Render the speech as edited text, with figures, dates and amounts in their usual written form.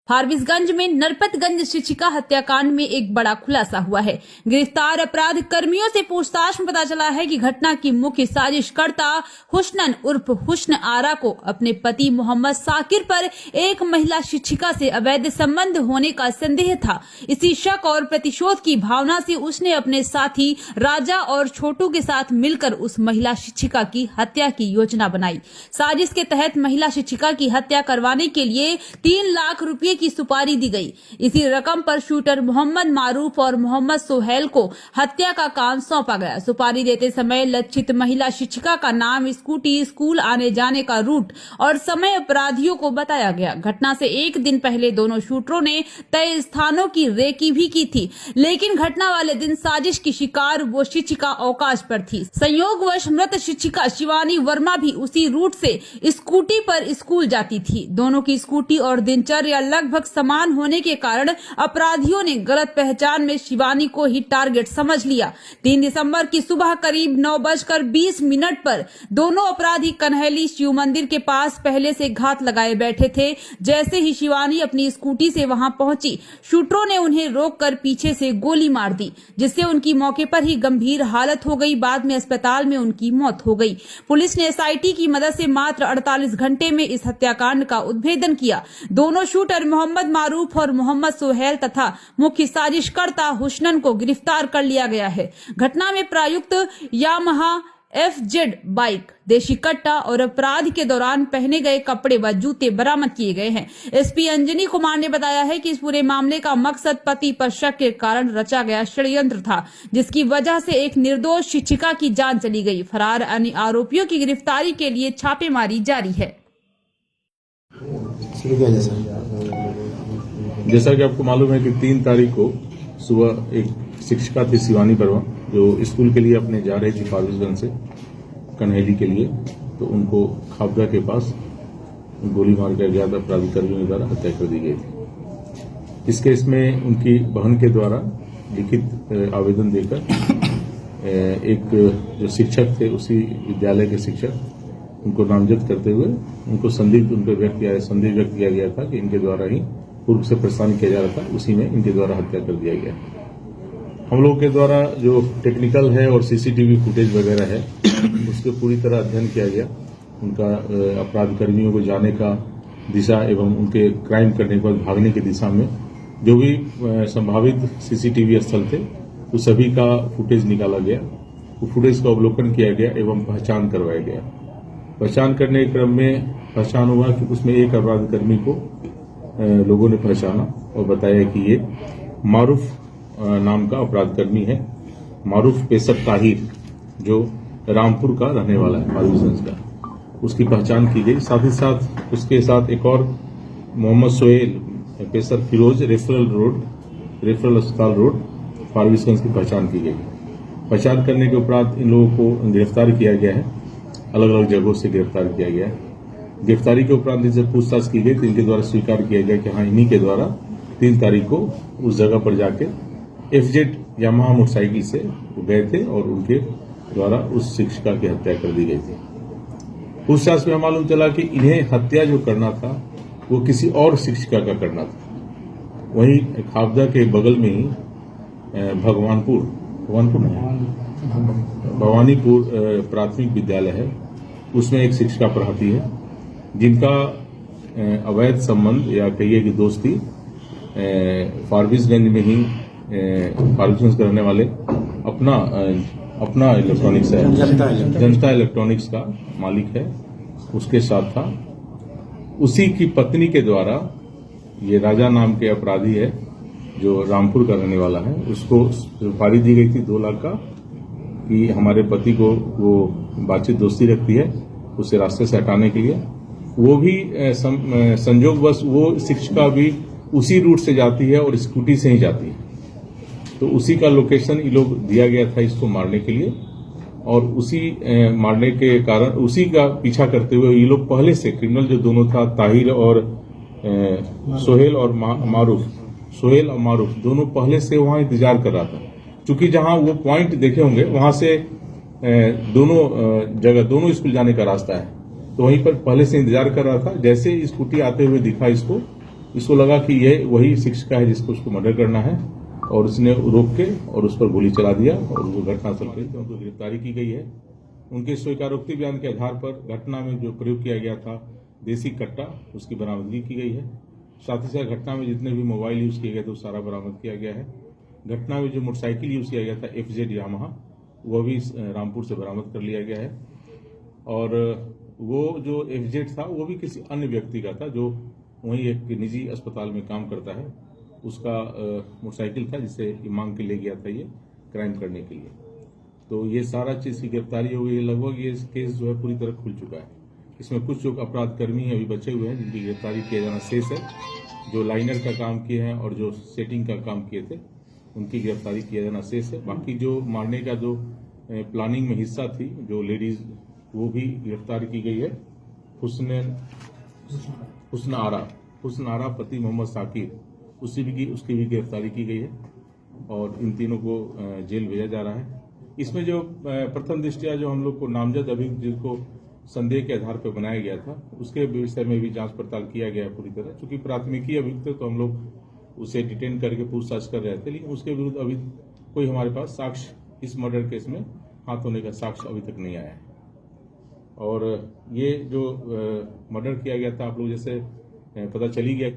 फारबिसगंज में नरपतगंज शिक्षिका हत्याकांड में एक बड़ा खुलासा हुआ है। गिरफ्तार अपराध कर्मियों से पूछताछ में पता चला है कि घटना की मुख्य साजिशकर्ता हुस्नन उर्फ हुस्न आरा को अपने पति मोहम्मद साकिर पर एक महिला शिक्षिका से अवैध संबंध होने का संदेह था। इसी शक और प्रतिशोध की भावना से उसने अपने साथी राजा और छोटू के साथ मिलकर उस महिला शिक्षिका की हत्या की योजना बनाई। साजिश के तहत महिला शिक्षिका की हत्या करवाने के लिए 3 लाख रुपए की सुपारी दी गई। इसी रकम पर शूटर मोहम्मद मारूफ और मोहम्मद सोहेल को हत्या का काम सौंपा गया। सुपारी देते समय लक्षित महिला शिक्षिका का नाम, स्कूटी, स्कूल आने जाने का रूट और समय अपराधियों को बताया गया। घटना से एक दिन पहले दोनों शूटरों ने तय स्थानों की रेकी भी की थी, लेकिन घटना वाले दिन साजिश की शिकार वो शिक्षिका अवकाश पर थी। संयोगवश मृत शिक्षिका शिवानी वर्मा भी उसी रूट से स्कूटी पर स्कूल जाती थी। दोनों की स्कूटी और दिनचर्या लगभग समान होने के कारण अपराधियों ने गलत पहचान में शिवानी को ही टारगेट समझ लिया। 3 दिसंबर की सुबह करीब 9:20 पर दोनों अपराधी कन्हैली शिव मंदिर के पास पहले से घात लगाए बैठे थे। जैसे ही शिवानी अपनी स्कूटी से वहां पहुंची, शूटरों ने उन्हें रोककर पीछे से गोली मार दी, जिससे उनकी मौके पर ही गंभीर हालत हो गई। बाद में अस्पताल में उनकी मौत हो गई। पुलिस ने SIT की मदद से मात्र 48 घंटे में इस हत्याकांड का उद्भेदन किया। दोनों शूटर मोहम्मद मारूफ और मोहम्मद सोहेल तथा मुख्य साजिशकर्ता हुस्नन को गिरफ्तार कर लिया गया है। घटना में प्रयुक्त यामाहा FZ बाइक, देशी कट्टा और अपराध के दौरान पहने गए कपड़े व जूते बरामद किए गए हैं। SP अंजनी कुमार ने बताया है कि इस पूरे मामले का मकसद पति पर शक के कारण रचा गया षड्यंत्र था, जिसकी वजह से एक निर्दोष शिक्षिका की जान चली गई। फरार अन्य आरोपियों की गिरफ्तारी के लिए छापेमारी जारी है। जैसा कि आपको मालूम है कि 3 तारीख को सुबह एक शिक्षिका थी शिवानी वर्मा, जो स्कूल के लिए अपने जा रही थी फारबिसगंज से कन्हैली के लिए, तो उनको खाबदा के पास गोली मार कर गया था। अपराधी कर्मियों द्वारा हत्या कर दी गई थी। इस केस में उनकी बहन के द्वारा लिखित आवेदन देकर एक जो शिक्षक थे, उसी विद्यालय के शिक्षक, उनको नामजद करते हुए उनको संदिग्ध व्यक्त किया गया था कि इनके द्वारा ही पूर्व से परेशान किया जा रहा था, उसी में इनके द्वारा हत्या कर दिया गया। हम लोग के द्वारा जो टेक्निकल है और CCTV फुटेज वगैरह है, उसके पूरी तरह अध्ययन किया गया। उनका अपराध कर्मियों को जाने का दिशा एवं उनके क्राइम करने के बाद भागने की दिशा में जो भी संभावित CCTV स्थल थे, वो सभी का फुटेज निकाला गया। वो फुटेज का अवलोकन किया गया एवं पहचान करवाया गया। पहचान करने के क्रम में पहचान हुआ कि उसमें एक अपराध कर्मी को लोगों ने पहचाना और बताया कि ये मारूफ नाम का अपराध कर्मी है। मारूफ पेशर ताहिर, जो रामपुर का रहने वाला है, फारबिसगंज का, उसकी पहचान की गई। साथ ही साथ उसके साथ एक और मोहम्मद सोहेल पेशर फिरोज, रेफरल अस्पताल रोड, फारबिसगंज की पहचान की गई। पहचान करने के उपरांत इन लोगों को गिरफ्तार किया गया है। अलग अलग जगहों से गिरफ्तार किया गया है। गिरफ्तारी के उपरांत इनसे पूछताछ की गई तो इनके द्वारा स्वीकार किया गया कि हाँ, इन्हीं के द्वारा 3 तारीख को उस जगह पर जाके FZ यामाहा मोटरसाइकिल से गए थे और उनके द्वारा उस शिक्षिका की हत्या कर दी गई थी। पूछताछ में मालूम चला कि इन्हें हत्या जो करना था वो किसी और शिक्षिका का करना था। वहीं खाबदा के बगल में ही भवानीपुर प्राथमिक विद्यालय है, उसमें एक शिक्षिका पढ़ाती है, जिनका अवैध संबंध या कहिए कि दोस्ती फारबिसगंज में ही फारबिसगंज के रहने वाले अपना इलेक्ट्रॉनिक्स है, जनता इलेक्ट्रॉनिक्स का मालिक है, उसके साथ था। उसी की पत्नी के द्वारा ये राजा नाम के अपराधी है, जो रामपुर का रहने वाला है, उसको सुपारी दी गई थी 2 लाख का कि हमारे पति को वो बातचीत दोस्ती रखती है, उसे रास्ते से हटाने के लिए। वो भी संजोगवश वो शिक्षिका भी उसी रूट से जाती है और स्कूटी से ही जाती है, तो उसी का लोकेशन ये लोग दिया गया था इसको मारने के लिए। और उसी मारने के कारण उसी का पीछा करते हुए ये लोग पहले से क्रिमिनल जो दोनों था, ताहिर और सोहेल और मारूफ दोनों पहले से वहां इंतजार कर रहा था। चूंकि जहां वो पॉइंट देखे होंगे वहां से दोनों स्कूल जाने का रास्ता है, तो वहीं पर पहले से इंतजार कर रहा था। जैसे स्कूटी आते हुए दिखा इसको, इसको लगा कि ये वही शिक्षिका है जिसको उसको मर्डर करना है और उसने रोक के और उस पर गोली चला दिया और वो घटनास्थल पर उनको गिरफ्तारी की गई है। उनके स्वीकारोक्ति बयान के आधार पर घटना में जो प्रयोग किया गया था देसी कट्टा, उसकी बरामदगी की गई है। साथ ही साथ घटना में जितने भी मोबाइल यूज किए गए थे वो सारा बरामद किया गया है। घटना में जो मोटरसाइकिल यूज किया गया था FZ यामाहा, वह भी रामपुर से बरामद कर लिया गया है। और वो जो FZ था वो भी किसी अन्य व्यक्ति का था जो वहीं एक निजी अस्पताल में काम करता है, उसका मोटरसाइकिल था जिसे मांग के ले गया था ये क्राइम करने के लिए। तो ये सारा चीज की गिरफ्तारी हो गई। लगभग ये केस जो है पूरी तरह खुल चुका है। इसमें कुछ जो अपराध कर्मी अभी बचे हुए हैं जिनकी गिरफ्तारी किया जाना शेष है, जो लाइनर का काम किए हैं और जो सेटिंग का काम किए थे उनकी गिरफ्तारी किया जाना शेष है। बाकी जो मारने का जो प्लानिंग में हिस्सा थी जो लेडीज, वो भी गिरफ्तार की गई है। हुस्न आरा पति मोहम्मद साकिर, उसकी भी गिरफ्तारी की गई है और इन तीनों को जेल भेजा जा रहा है। इसमें जो प्रथम दृष्टया जो हम लोग को नामजद अभियुक्त जिनको संदेह के आधार पर बनाया गया था उसके विषय में भी जांच पड़ताल किया गया है पूरी तरह। चूंकि प्राथमिकी अभियुक्त तो हम लोग उसे डिटेन करके पूछताछ कर रहे थे, लेकिन उसके विरुद्ध अभी कोई हमारे पास साक्ष्य इस मर्डर केस में हाथ होने का साक्ष्य अभी तक नहीं आया है। और ये जो मर्डर किया गया था, आप लोग जैसे पता चली गया